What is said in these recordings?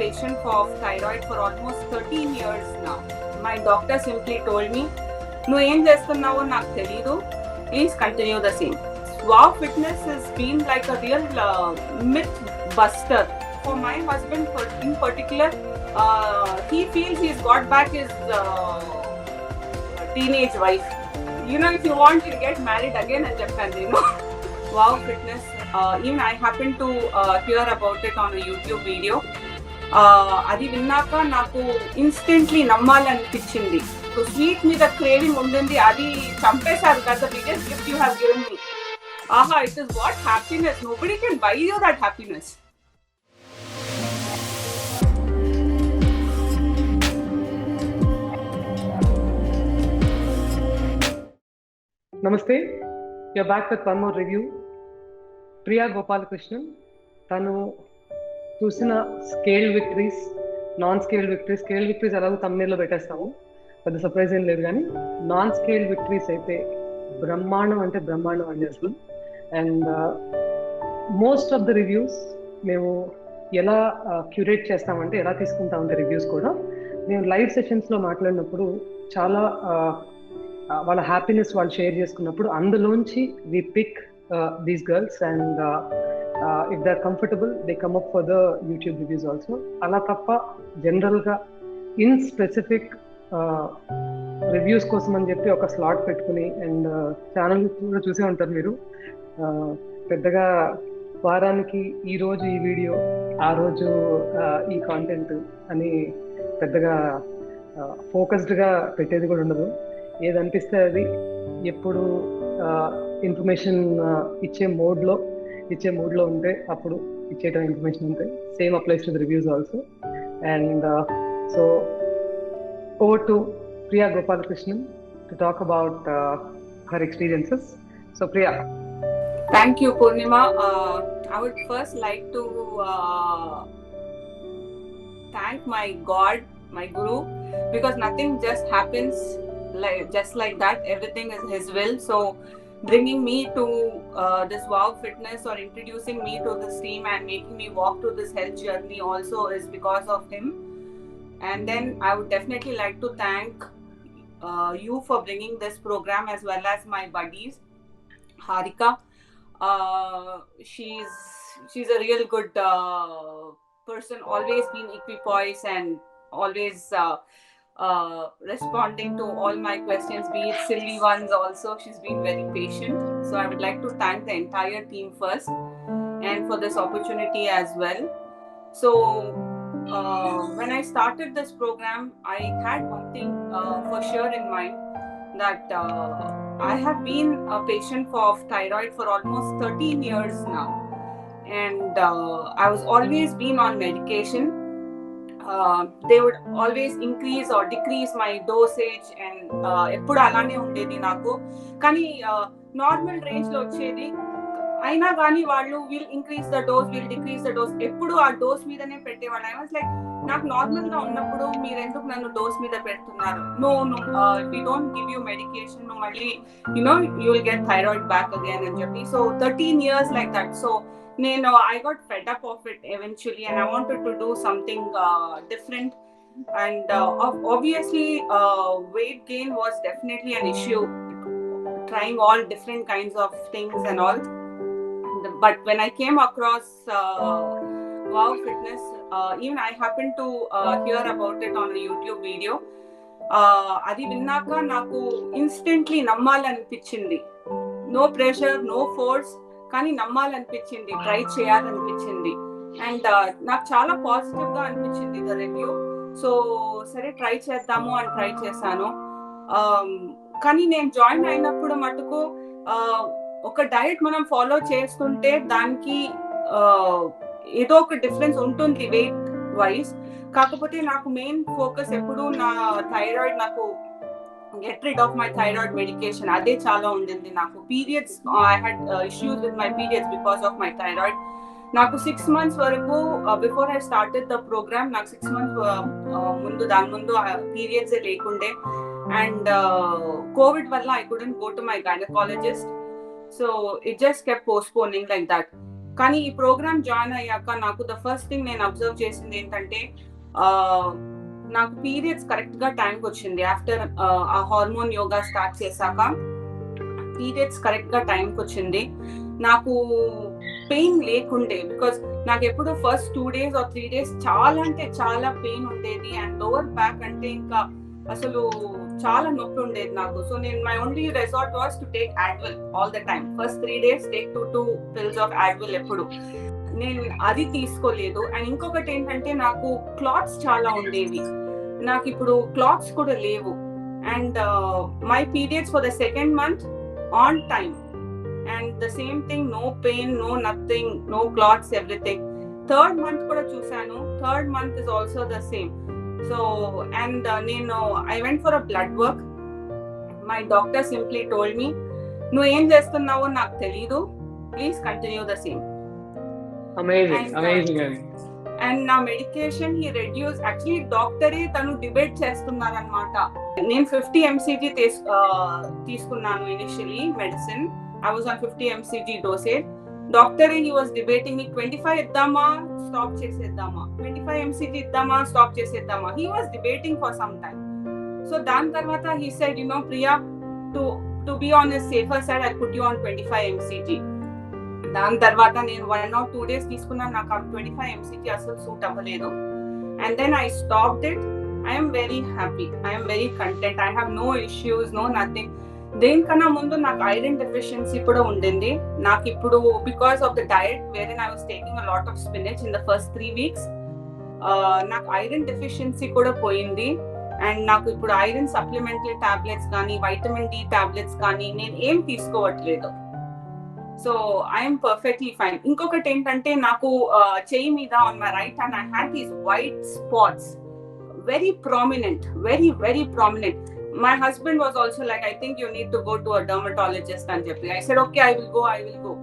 patient of thyroid for almost 13 years now. My doctor simply told me, "నువ్వు ఏం చేస్తున్నావో నాకు తెలీదు. Please continue the same." Wow Fitness has been like a real myth buster for my husband. In particular, he feels he's got back his teenage wife. If you want, you'll get married again and Japan. Wow Fitness. Even I happened to hear about it on a YouTube video. అది విన్నాక నాకు instantly నమ్మాలనిపించింది. So sweet మీద craving ఉండింది, అది చంపేశారు కదా. Biggest gift you have given me. ఆహా, it is what happiness. Nobody can buy you that happiness. నమస్తే, you're back with one more review. Priya Gopalakrishnan తను చూసిన scale victories, non scale victories ఎలాగో తమ్నేల్లో పెట్టేస్తాము, పెద్ద సర్ప్రైజ్ ఏం లేదు. కానీ నాన్ స్కేల్ విక్టరీస్ అయితే బ్రహ్మాండం అంటే బ్రహ్మాండం అని చేస్తాం. And most of the reviews మేము ఎలా క్యూరేట్ చేస్తామంటే, ఎలా తీసుకుంటామంటే రివ్యూస్ కూడా మేము లైవ్ సెషన్స్లో మాట్లాడినప్పుడు చాలా వాళ్ళ హ్యాపీనెస్ వాళ్ళు షేర్ చేసుకున్నప్పుడు అందులోంచి వి pick these girls and if they're comfortable they come up for the YouTube reviews also. అలా తప్ప జనరల్గా ఇన్ స్పెసిఫిక్ రివ్యూస్ కోసం అని చెప్పి ఒక స్లాట్ పెట్టుకుని, అండ్ ఛానల్ కూడా చూసే ఉంటారు మీరు, పెద్దగా వారానికి ఈరోజు ఈ వీడియో, ఆ రోజు ఈ కాంటెంట్ అని పెద్దగా ఫోకస్డ్గా పెట్టేది కూడా ఉండదు. ఏది అనిపిస్తే అది ఎప్పుడు ఇన్ఫర్మేషన్ ఇచ్చే మూడ్లో ఉంటే అప్పుడు ఇచ్చేట ఇన్ఫర్మేషన్ ఉంటే. Same applies to the reviews also. And so over to Priya Gopalakrishnan to talk about her experiences. So Priya. Thank you, Purnima. I would first like to thank my God, my Guru, because nothing just happens just like that. Everything is His will. So bringing me to this Wow Fitness, or introducing me to this team and making me walk through this health journey also is because of Him. And then I would definitely like to thank you for bringing this program, as well as my buddies, Harika. She's a real good person, always been equipoised and always responding to all my questions, be it silly ones also. She's been very patient. So I would like to thank the entire team first, and for this opportunity as well. So when I started this program, I had one thing for sure in mind, that I have been a patient of thyroid for almost 13 years now, and I was always been on medication. They would always increase or decrease my dosage, and ఎప్పుడు అలానే ఉండేది నాకు. కానీ normal range లో వచ్చేది, అయినా కానీ వాళ్ళు will increase the dose, will decrease the dose, ఎప్పుడు ఆ డోస్ మీదనే పెట్టేవాళ్ళు. ఐ వాస్ లైక్, నాకు నార్మల్ గా ఉన్నప్పుడు మీరు ఎందుకు నన్ను డోస్ మీద పెడుతున్నారు? No, we don't give you medication, నువ్వు మళ్ళీ you will get thyroid back again అని చెప్పి. So 13 years like that. So I got fed up of it eventually, and I wanted to do something different. And obviously weight gain was definitely an issue, trying all different kinds of things and all. But when I came across Wow Fitness, even I happened to hear about it on a YouTube video. అది విన్నాక నాకు instantly నమ్మాలనిపించింది. No pressure, no force, కానీ నమ్మాలనిపించింది, try చేయాలనిపించింది. And నాకు చాలా positive గా అనిపించింది ద రివ్యూ. సో సరే ట్రై చేద్దాము అని ట్రై చేశాను. కానీ నేను జాయిన్ అయినప్పుడు మటుకు ఒక డైట్ మనం ఫాలో చేస్తుంటే దానికి ఏదో ఒక డిఫరెన్స్ ఉంటుంది వెయిట్ వైజ్. కాకపోతే నాకు మెయిన్ ఫోకస్ ఎప్పుడు నా థైరాయిడ్, నాకు get rid of my thyroid medication, అదే చాలా ఉండింది నాకు. Periods, I had issues with my periods because of my thyroid. నాకు 6 months వరకు, before I started the program, నాకు 6 months దాని ముందు పీరియడ్స్ లేకుండే. అండ్ కోవిడ్ వల్ల I couldn't go to my gynecologist, so it just kept postponing like that. కానీ ఈ programme join అయ్యాక నాకు ద ఫస్ట్ థింగ్ నేను అబ్జర్వ్ చేసింది ఏంటంటే నాకు పీరియడ్స్ కరెక్ట్ గా టైంకి వచ్చింది. ఆఫ్టర్ ఆ హార్మోన్ యోగా స్టార్ట్ చేశాక పీరియడ్స్ కరెక్ట్ గా టైంకి వచ్చింది. నాకు పెయిన్ లేకుండే, బికాస్ నాకు ఎప్పుడు ఫస్ట్ 2 days or 3 days చాలా అంటే చాలా పెయిన్ ఉండేది. అండ్ లోవర్ బ్యాక్ అంటే ఇంకా అసలు చాలా నొప్పి ఉండేది నాకు. సో నేను my only resort was to take Advil all the time. First 3 days take 2 pills of Advil. ఎప్పుడు నేను అది తీసుకోలేదు. అండ్ ఇంకొకటి ఏంటంటే నాకు క్లాత్స్ చాలా ఉండేవి, నాకు ఇప్పుడు క్లాత్స్ కూడా లేవు. And my periods for the second month on time. And the same thing, no pain, no nothing, no clots, everything. Third month kuda chusanu, third month is also the same. So and I went for a blood work. My doctor simply told me, nu em chestunnavo naaku teliyadu, please continue the same. Amazing. And na medication he reduced. Actually doctor e tanu debate chestunnara annamata. Nenu 50 mcg తీసుకున్నాను initially medicine. I was on 50 mcg dosage. Doctor he was debating me 25 iddama stop cheseddama, 25 mcg iddama stop cheseddama. He was debating for some time. So dan tarvata he said, Priya, to be on a safer side, I put you on 25 mcg. Dan tarvata nenu 1 or 2 days తీసుకున్నాను, నాకు 25 mcg అసలు suit అవ్వలేదు. And then I stopped it. I am very happy, I am very content, I have no issues, no nothing. దేనికన్నా ముందు నాకు iron deficiency కూడా ఉండింది. నాకు ఇప్పుడు because of the diet where I was taking a lot of spinach in the first 3 weeks, నాకు iron deficiency కూడా పోయింది. అండ్ నాకు ఇప్పుడు ఐరన్ సప్లిమెంటరీ టాబ్లెట్స్ కానీ వైటమిన్ డి టాబ్లెట్స్ కానీ నేను ఏం తీసుకోవట్లేదు. So I'm perfectly fine. ఇంకొకటి ఏంటంటే నాకు చెయ్యి మీద on my right hand I had these white spots, very prominent, very prominent. My husband was also like, I think you need to go to a dermatologist అని చెప్పి. I said okay, I will go.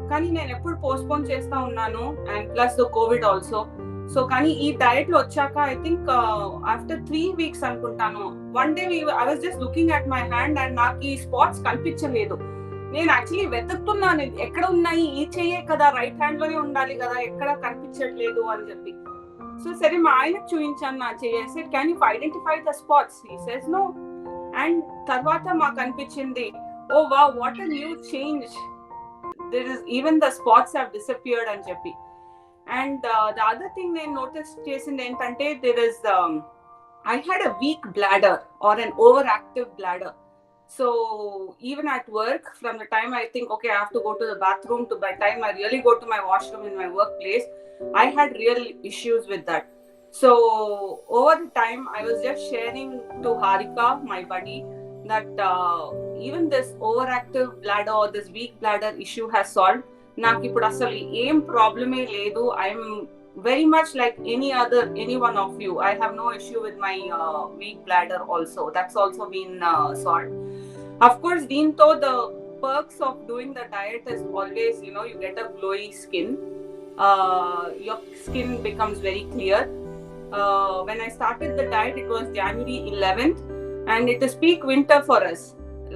కానీ నేను ఎప్పుడు postpone చేస్తా ఉన్నాను. And plus the Covid also. So కానీ ఈ diet లో వచ్చాక ఐ థింక్ ఆఫ్టర్ 3 weeks అనుకుంటాను, one day I was just looking at my hand and నాకు ఈ స్పాట్స్ కనిపించలేదు. నేను యాక్చువల్లీ వెతుకుతున్నాను, ఎక్కడ ఉన్నాయి, ఈ చెయ్యే కదా, రైట్ హ్యాండ్ లోనే ఉండాలి కదా, ఎక్కడ కనిపించట్లేదు అని చెప్పి. సో సరే మా ఆయనకు చూపించాను నా చేసి, can you identify the spots? He says no. And తర్వాత మాకు అనిపించింది, oh wow, what a new change, there is even the spots have disappeared అని చెప్పి. అండ్ ద అదర్ థింగ్ నేను నోటీస్ చేసింది ఏంటంటే, there is I had a weak bladder or an overactive bladder. So even at work, from the time I think okay I have to go to the bathroom to by time I really go to my washroom in my workplace, I had real issues with that. So over the time I was just sharing to Harika, my buddy, that even this overactive bladder or this weak bladder issue has solved. నాకు ఇప్పుడు అసలు ఏం ప్రాబ్లమే లేదు. I am very much like any one of you. I have no issue with my weak bladder also. That's also been solved. Of course, deento the perks of doing the diet is always, you get a glowy skin. Your skin becomes very clear. When I started the diet, it was January 11th, and it is peak winter for us.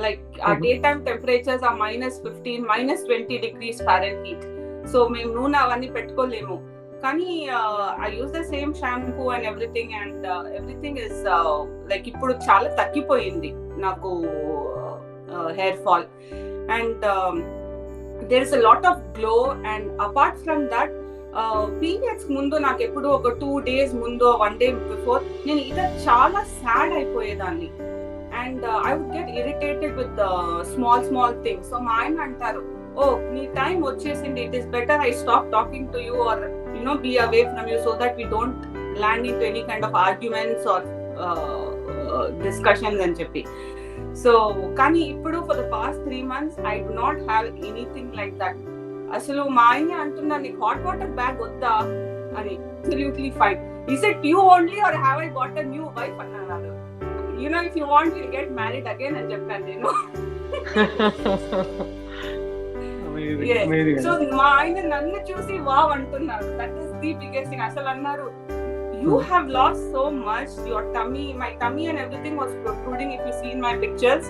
Like our daytime temperatures are -15, -20 degrees Fahrenheit. So మేము నూనె అవన్నీ పెట్టుకోలేము. కానీ I use the same shampoo and everything, and everything is like ఇప్పుడు చాలా తగ్గిపోయింది నాకు hair fall. And there is a lot of glow. And apart from that, periods ముందు నాకు ఎప్పుడు ఒక 2 days ముందు, 1 day బిఫోర్ నేను ఇలా చాలా సాడ్ అయిపోయేదాన్ని. And I would get irritated with small things. So మా ఆయన అంటారు, ఓ నీ టైం వచ్చేసింది, it is better I stop talking to you or be away from you so that we don't land into any kind of arguments or discussions and cheppi. So kani ippudu for the past 3 months I do not have anything like that. Asalu ma ayine antunna ni hot water bag odda ani. Absolutely fine. Is it you only or have I got a new wife annaru? If you want you'll get married again and cheppan nenu. So మా ఆయన నన్ను చూసి wow అంటున్నారు. That is the biggest thing. అసలు అన్నారు, you have lost so much, your tummy, my tummy and everything was protruding. If you seen my pictures,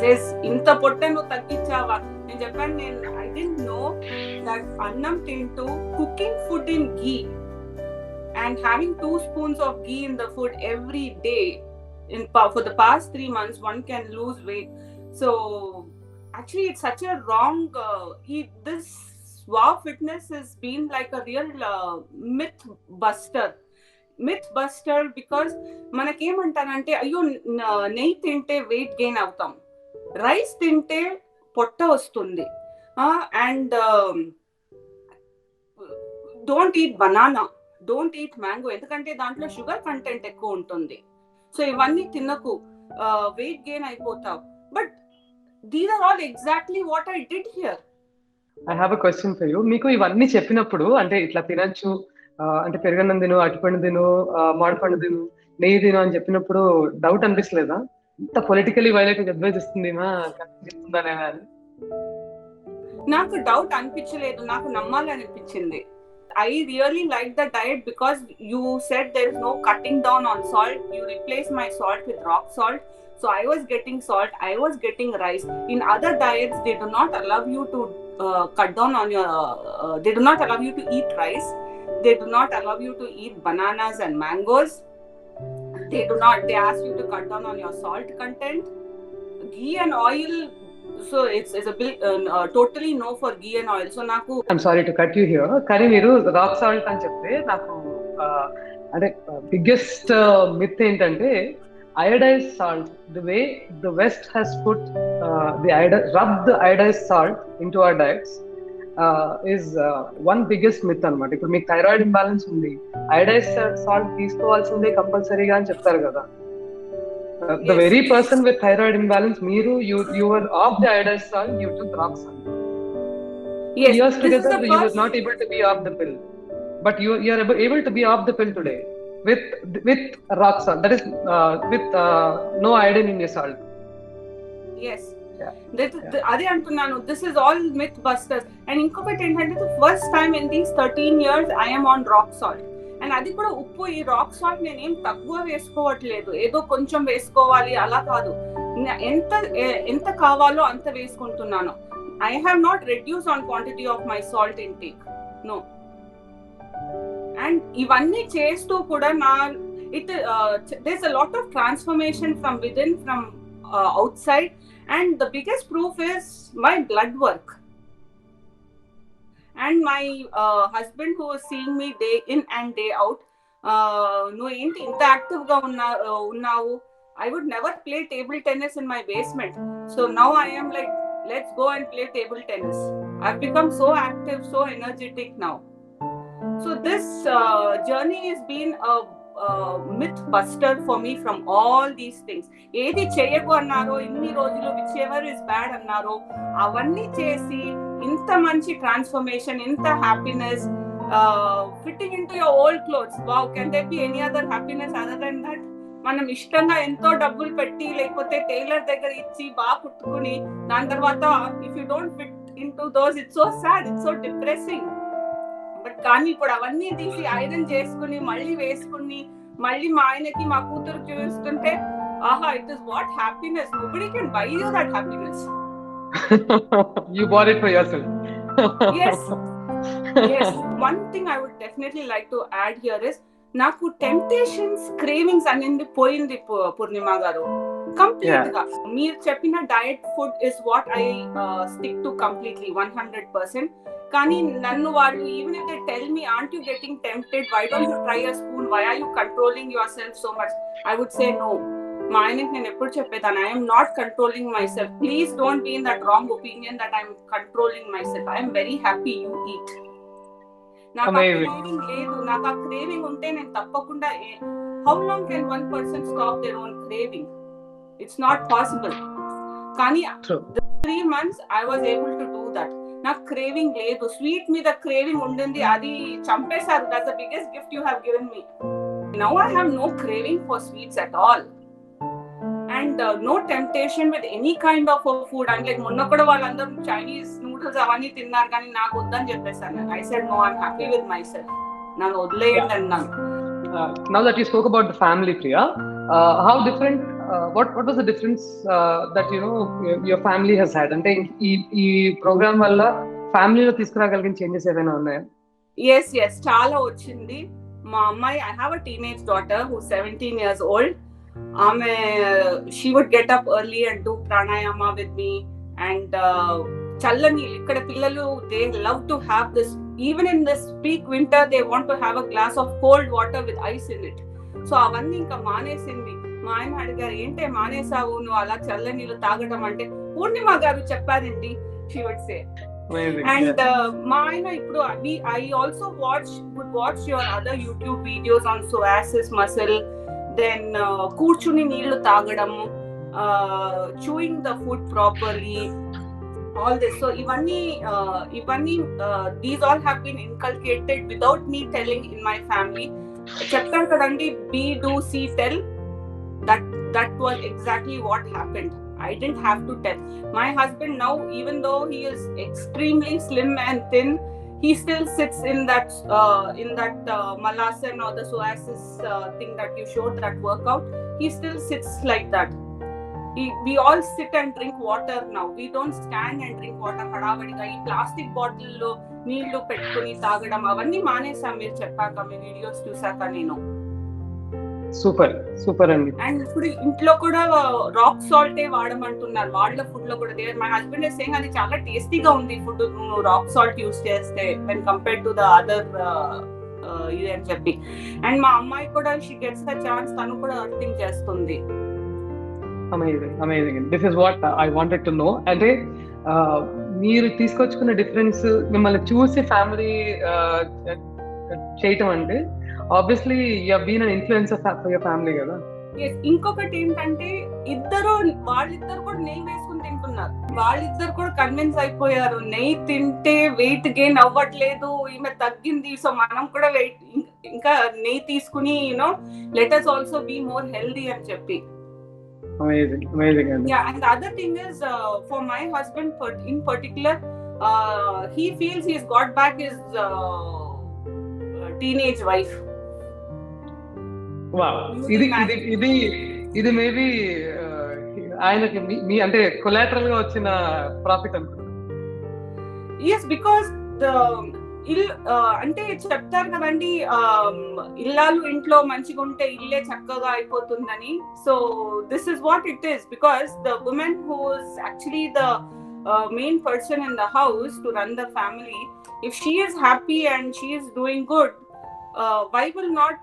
says ఇంత పొట్ట నువ్వు తగ్గించావా, నేను చెప్పాను, I didn't know that annam tintu cooking food in ghee and having 2 spoons of ghee in the food every day for the past 3 months one can lose weight. So actually it's such a wrong this wow fitness has been like a real myth buster because మనకేమంటారంటే అయ్యో నెయ్యి తింటే weight gain అవుతాం, rice తింటే పొట్ట వస్తుంది, and don't eat banana, don't eat mango ఎందుకంటే దాంట్లో sugar content ఎక్కువ ఉంటుంది. సో ఇవన్నీ తినకు, వెయిట్ గెయిన్ అయిపోతావు. But these are all exactly what I did here. I have a question for you. మీకు ఇవన్నీ చెప్పినప్పుడు అంటే ఇట్లా తినచ్చు, అంటే పెరుగన్నం తిను, అటుపండు తిను, మామిడిపండు తిను, నెయ్యి తిను అని చెప్పినప్పుడు డౌట్ అనిపిస్తలేదా? ఇంత పొలిటికలీ వైలేట్ అడ్వైజ్ ఇస్తుంది అని. నాకు డౌట్ అనిపించలేదు, నాకు నమ్మాలనిపించింది. I really like the diet because you said there is no cutting down on salt. You replace my salt with rock salt. So I was getting salt, I was getting rice. In other diets, they do not allow you to cut down on your, they do not allow you to eat rice. They do not allow you to eat bananas and mangoes. They ask you to cut down on your salt content. Ghee and oil, so it's a totally no for ghee and oil. So naku, I'm sorry to cut you here, కానీ మీరు rock salt అని చెప్తే నాకు అంటే biggest myth ఏంటంటే iodized salt, the way the West has put rubbed the iodized salt into our diets is one biggest myth అన్నమాట. ఇప్పుడు మీకు థైరాయిడ్ ఇంబ్యాలెన్స్ ఉంది, iodized salt తీసుకోవాల్సిందే కంపల్సరీగా అని చెప్తారు కదా. The very person with thyroid imbalance, you were off the iodized salt, you took rock salt. Yes, years together you were not able to be off the pill, but you are able to be off the pill today with rock salt, that is with no iodine in your salt. Yes, అదే అంటున్నాను, this is all myth busters. And ఇంకొకటి ఏంటంటే, the first time in these 13 years I am on rock salt. And అది కూడా ఉప్పు, ఈ rock salt నేనేం తక్కువ వేసుకోవట్లేదు, ఏదో కొంచెం వేసుకోవాలి అలా కాదు, ఎంత కావాలో అంత వేసుకుంటున్నాను. I have not reduce on quantity of my salt intake, no. And ఇవన్నీ చేస్తూ కూడా there's a lot of transformation from within, from outside, and the biggest proof is my blood work. And my husband, who was seeing me day in and day out, no enti inta active ga unnavu, I would never play table tennis in my basement. So now I am like, let's go and play table tennis. I've become so active, so energetic now. So this journey has been a myth buster for me from all these things. ఏది చేయకు అన్నారో ఇన్ని రోజులు, whichever is bad అన్నారో అవన్నీ చేసి ఇంత మంచి ట్రాన్స్ఫర్మేషన్, ఇంత happiness, fitting in to your old clothes. Wow, can there be any other happiness other than that? మనం ఇష్టంగా ఎంతో డబ్బులు పెట్టి లేకపోతే టైలర్ దగ్గర ఇచ్చి బాగా కుట్టుకుని దాని తర్వాత if you don't fit in to those, it's so sad, it's so depressing. But కానీ ఇప్పుడు అవన్నీ తీసి ఐరన్ చేసుకుని మళ్ళీ వేసుకుని మళ్ళీ మా ఆయనకి మా కూతురు చూస్తుంటే, ఆహా, it is what happiness. Nobody can buy you that happiness. You bought it for yourself. Yes. One thing I would definitely like to add here is, నాకు టెంప్టేషన్స్, క్రేవింగ్స్ అనేది పోయింది పూర్ణిమ గారు, కంప్లీట్ గా. మీరు చెప్పిన diet food is what I stick to completely 100%. కానీ నన్ను వాళ్ళు, even if they tell me, aren't you getting tempted, why don't you try a spoon, why are you controlling your self so much, I would say no. మా ఆయనకి నేను ఎప్పుడు చెప్పేదాన్ని, I'm not controlling my self, please don't be in that wrong opinion that I'm controlling my self. I'm very happy you eat. నాకు ఆ craving లేదు, నాకు ఆ క్రేవింగ్ ఉంటే నేను తప్పకుండా, how long can one person stop their own craving? It's not possible. కానీ 3 months I was able to do that. నాకు క్రేవింగ్ లేదు, స్వీట్ మీద క్రేవింగ్ ఉండింది, అది చంపేశారు. That's the biggest gift you have given me. Now I have no craving for sweets at all. And no temptation with any kind of food. I'm like, మొన్న కూడా వాళ్ళందరూ Chinese noodles అవన్నీ తిన్నారు, కానీ నాకు వద్దని చెప్పేసాను. I said no, I'm happy with myself. నన్ను వదిలేయండి అన్నాను. Now that you spoke about the family, Priya, how different what was the difference that your family has had? అంటే ఈ ప్రోగ్రామ్ వల్ల ఫ్యామిలీలో తీసుకురాగలిగిన చేంజెస్ ఏమైనా ఉన్నాయా? ఎస్ చాలా వచ్చింది. మా అమ్మాయి, I have a teenage daughter who 17 years old. ఆమె she would get up early and do pranayama with me. And చల్లని ఇక్కడ పిల్లలు they love to have this, even in this peak winter they want to have a glass of cold water with ice in it. So అవన్నీ ఇంకా మానేసింది. మా ఆయన అడిగారు, ఏంటే మానేసావు నువ్వు అలా చల్ల నీళ్ళు తాగడం అంటే, పూర్ణిమ గారు చెప్పారండి, షీ వుడ్ సే. అండ్ మా ఆయన ఇప్పుడు I also would watch your other YouTube videos on psoas muscle, then కూర్చుని నీళ్లు తాగడము, chewing the food properly, all this. So ivanni these all have been inculcated without me telling in my family. Cheptaru kadandi, be, do, see, tell. That was exactly what happened. I didn't have to tell. My husband now, even though he is extremely slim and thin, he still sits in that Malasan or the psoriasis thing that you showed, that workout. He still sits like that. We all sit and drink water now. We don't stand and drink water హడావడిగా. ఈ plastic బాటిల్లో నీళ్లు పెట్టుకుని తాగడం అవన్నీ మానేసాం మీరు చెప్పాక, మీ videos చూసాక నేను. సూపర్ అండి. అండ్ ఇప్పుడు ఇంట్లో కూడా రాక్ సాల్టే వాడమంటున్నారు వాళ్ళ ఫుడ్ లో కూడా. మై హస్బెండ్ ఇస్ సేయింగ్ అది చాలా టేస్టీగా ఉంది ఫుడ్ నువ్వు రాక్ సాల్ట్ యూస్ చేస్తే when compare to the other ఇది అని చెప్పి. అండ్ మా అమ్మాయి కూడా షీ గెట్స్ ద ఛాన్స్, తను కూడా అర్థం చేస్తుంది. Amazing. This is what I wanted to know. అంటే మీరు తీసుకొచ్చుకున్న డిఫరెన్స్, మిమ్మల్ని చూసి ఫ్యామిలీ చేయటం అంటే obviously you have been an influencer for your family కదా. ఇంకొకటి ఏంటంటే వాళ్ళిద్దరు కూడా నెయ్యి వేసుకుని తింటున్నారు. వాళ్ళిద్దరు కూడా కన్విన్స్ అయిపోయారు, నెయ్యి తింటే వెయిట్ గెయిన్ అవ్వట్లేదు, ఈమె తగ్గింది, సో మనం కూడా వెయిట్ ఇంకా నెయ్యి తీసుకుని let us also be more healthy అని చెప్పి. Amazing. Yeah, and the other thing is, for my husband in particular, he feels he's got back his teenage wife. Wow. ఇది మేబీ ఆయనకి మీ అంటే కొలాటరల్ గా వచ్చిన ప్రాఫిట్ అనుకుంటా. Yes, because అంటే చెప్తారు కదండి, ఇల్లాలు ఇంట్లో మంచిగా ఉంటే ఇల్లే చక్కగా అయిపోతుందని. So this is what it is, because the women who is actually the main person in the house to run the family, if she is happy and she is doing good, why will not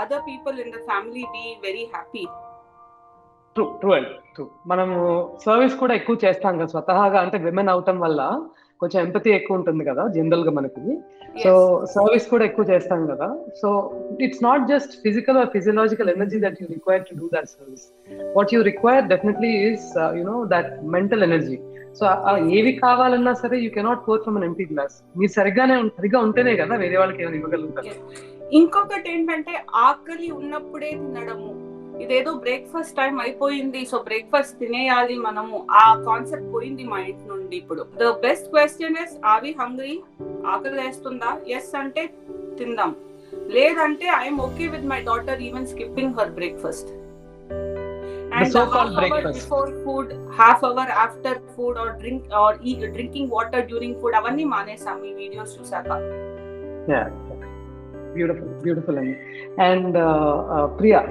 other people in the family be very happy? True. మనము service కూడా ఎక్కువ చేస్తాం కదా స్వతహాగా, అంటే women అవటం వల్ల కొంచెం ఎంపతి ఎక్కువ ఉంటుంది కదా జనరల్ గా మనకి. సో సర్వీస్ కూడా ఎక్కువ చేస్తాం కదా. So it's not just physical or physiological energy that you require to do that service. What you require definitely is that mental energy. So ఏవి కావాలన్నా సరే you cannot pour from an empty glass. మీరు సరిగ్గా ఉంటేనే కదా వేరే వాళ్ళకి ఏమైనా ఇవ్వగలుగుతారు. ఇంకొకటి ఏంటంటే ఆకలి ఉన్నప్పుడే తినడము. ఇదేదో బ్రేక్ఫాస్ట్ టైం అయిపోయింది, సో బ్రేక్ఫాస్ట్ తినేయాలి మనము, ఆ కాన్సెప్ట్ పోయింది మా ఇంటి నుండి ఇప్పుడు. The best question is, are we hungry? ఆకలి వేస్తుందా? ఎస్ అంటే తిందాం, లేదంటే I'm okay with my daughter even skipping her breakfast. And half hour before food, half hour after food, or drinking water during food, avanni manesam ee videos chusaka. Yeah, beautiful. And Priya,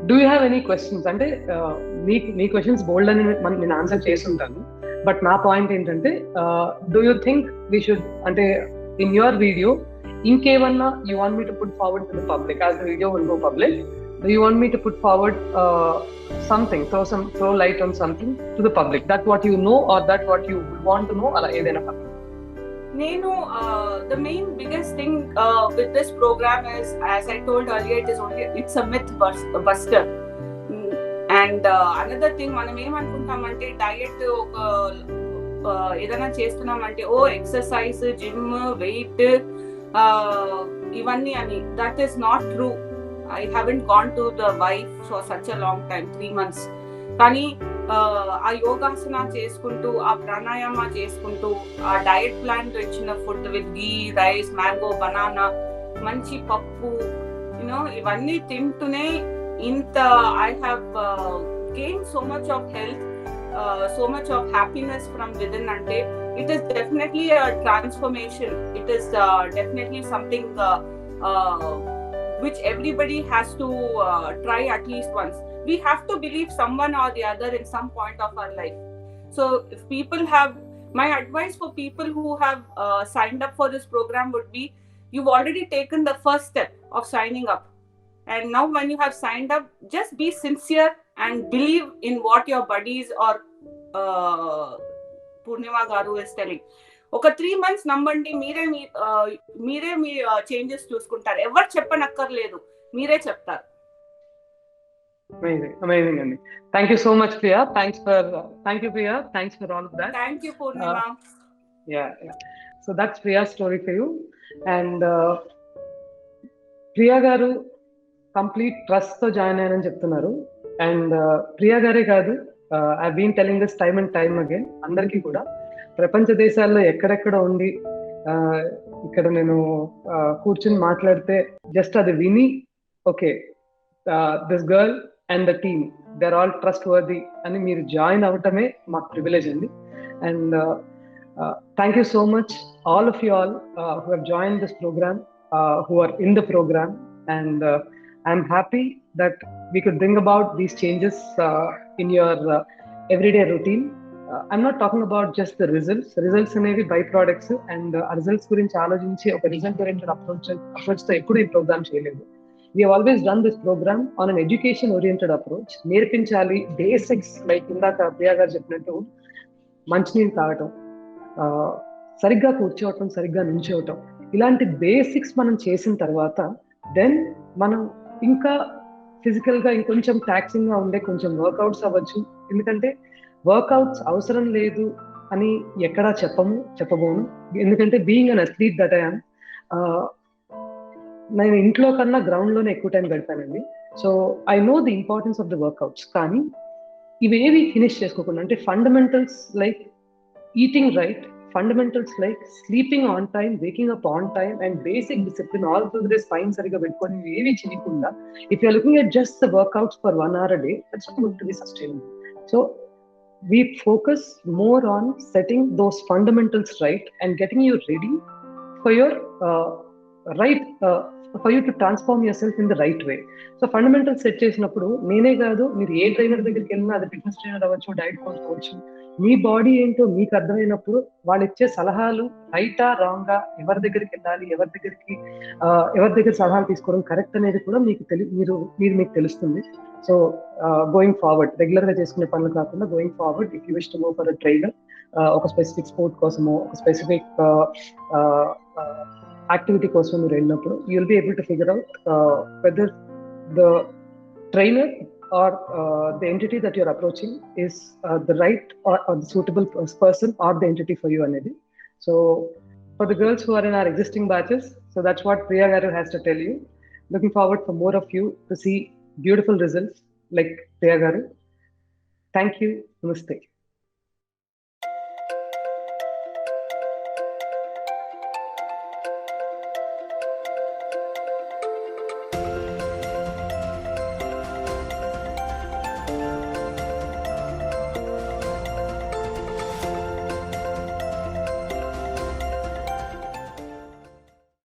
do you have any questions? అంటే మీ questions బోల్డ్ అని నేను answer చేస్తుంటాను, but నా point ఏంటంటే, do you think we should, అంటే in your video ఇంకేమన్నా you want me to put forward to the public as the video will go public? Do you want me to put forward something, throw light on something to the public, that what you know or that what you want to know, ala edaina pardhu? Nenu the main biggest thing with this program is, as I told earlier, it's a myth buster. And another thing, మనం ఏమనుకుంటామంటే diet ఏదైనా చేస్తున్నామంటే exercise, gym, wait ఇవన్నీ అని. That is not true. I haven't gone to the wife for such a long time, 3 months. కానీ ఆ యోగాసన చేసుకుంటూ, ఆ ప్రాణాయామ చేసుకుంటూ, ఆ డయట్ ప్లాన్ తో ఇచ్చిన food with ghee, rice, mango, banana, మంచి పప్పు, ఇవన్నీ తింటూనే ఇంత I have gain so much of health, so much of happiness from within, ante it is definitely a transformation. It is definitely something which everybody has to try at least once. We have to believe someone or the other in some point of our life. So if people have, my advice for people who have signed up for this program would be, you've already taken the first step of signing up, and now when you have signed up, just be sincere and believe in what your buddies or Purnima Garu is telling. ఒక 3 months నమ్మండి, మీరే మీ changes చూసుకుంటారు. ఎవరు చెప్పనక్కర్లేదు, మీరే చెప్తారు. Amazing అండి. Thank you so much, Priya. Thank you, Priya. Thanks for all of that. Thank you, Purnima. Yeah. So that's Priya's story for you. And Priya garu complete trust తో join అయ్యానని చెప్తున్నారు. And Priya గారే కాదు, I been telling this time and time again, అందరికీ కూడా ప్రపంచ దేశాల్లో ఎక్కడెక్కడ ఉండి ఇక్కడ నేను కూర్చుని మాట్లాడితే జస్ట్ అది విని, okay this girl and the team, they are all trustworthy అని మీరు జాయిన్ అవ్వటమే మాకు ప్రివిలేజ్ అండి. And thank you so much all of you all who have joined this program, who are in the program, and I'm happy that we could bring about these changes in your everyday routine. I'm not talking about just the results అనేవి by products, and ఆ results గురించి ఆలోచించి ఒక result oriented అప్రోచ్తో ఎప్పుడు ఈ programme చేయలేదు. We have always done this program on an education oriented approach. నేర్పించాలి basics, like ఇందాక ప్రియా గారు చెప్పినట్టు మంచినీళ్ళు తాగటం, సరిగ్గా కూర్చోవటం, సరిగ్గా నుంచోవటం, ఇలాంటి బేసిక్స్ మనం చేసిన తర్వాత దెన్ మనం ఇంకా ఫిజికల్గా ఇంకొంచెం టాక్సింగ్గా ఉండే కొంచెం వర్కౌట్స్ అవ్వచ్చు. ఎందుకంటే వర్కౌట్స్ అవసరం లేదు అని ఎక్కడా చెప్పబోను. ఎందుకంటే being an athlete that I am, నేను ఇంట్లో కన్నా గ్రౌండ్లోనే ఎక్కువ టైం గడిపానండి. So I know the importance of the workouts. కానీ ఇవేవి ఫినిష్ చేసుకోకుండా, అంటే fundamentals like eating right, fundamentals like sleeping on time, waking up on time, and basic discipline all through the day spine సరిగా పెట్టుకొని ఏవి చేయకుండా, if you are looking at just the workouts for 1 hour a day, that's not going to be sustainable. So we focus more on setting those fundamentals right and getting you ready for your for you to transform yourself in the right way. So fundamentals set చేసినప్పుడు నేనే కాదు, మీరు ఏ trainer దగ్గరికి వెళ్ళినా, అది fitness trainer అవ్వచ్చు, diet coach అవ్వచ్చు, మీ body ఏంటో మీకు అర్థమైనప్పుడు వాళ్ళు ఇచ్చే సలహాలు రైటా రాంగా, ఎవరి దగ్గరికి వెళ్ళాలి, ఎవరి దగ్గర సలహాలు తీసుకోవడం కరెక్ట్ అనేది కూడా మీకు తెలుస్తుంది. సో గోయింగ్ ఫార్వర్డ్, రెగ్యులర్ గా చేసుకునే పనులు కాకుండా going forward, if you wish to go for a trainer, ఒక స్పెసిఫిక్ స్పోర్ట్ కోసమో, ఒక స్పెసిఫిక్ యాక్టివిటీ కోసం మీరు వెళ్ళినప్పుడు, you will be able to figure out whether the trainer or the entity that you're approaching is the right or the suitable person or the entity for you anedi. So for the girls who are in our existing batches, so that's what Priya Garu has to tell you. Looking forward for more of you to see beautiful results like Priya Garu. Thank you. Namaste.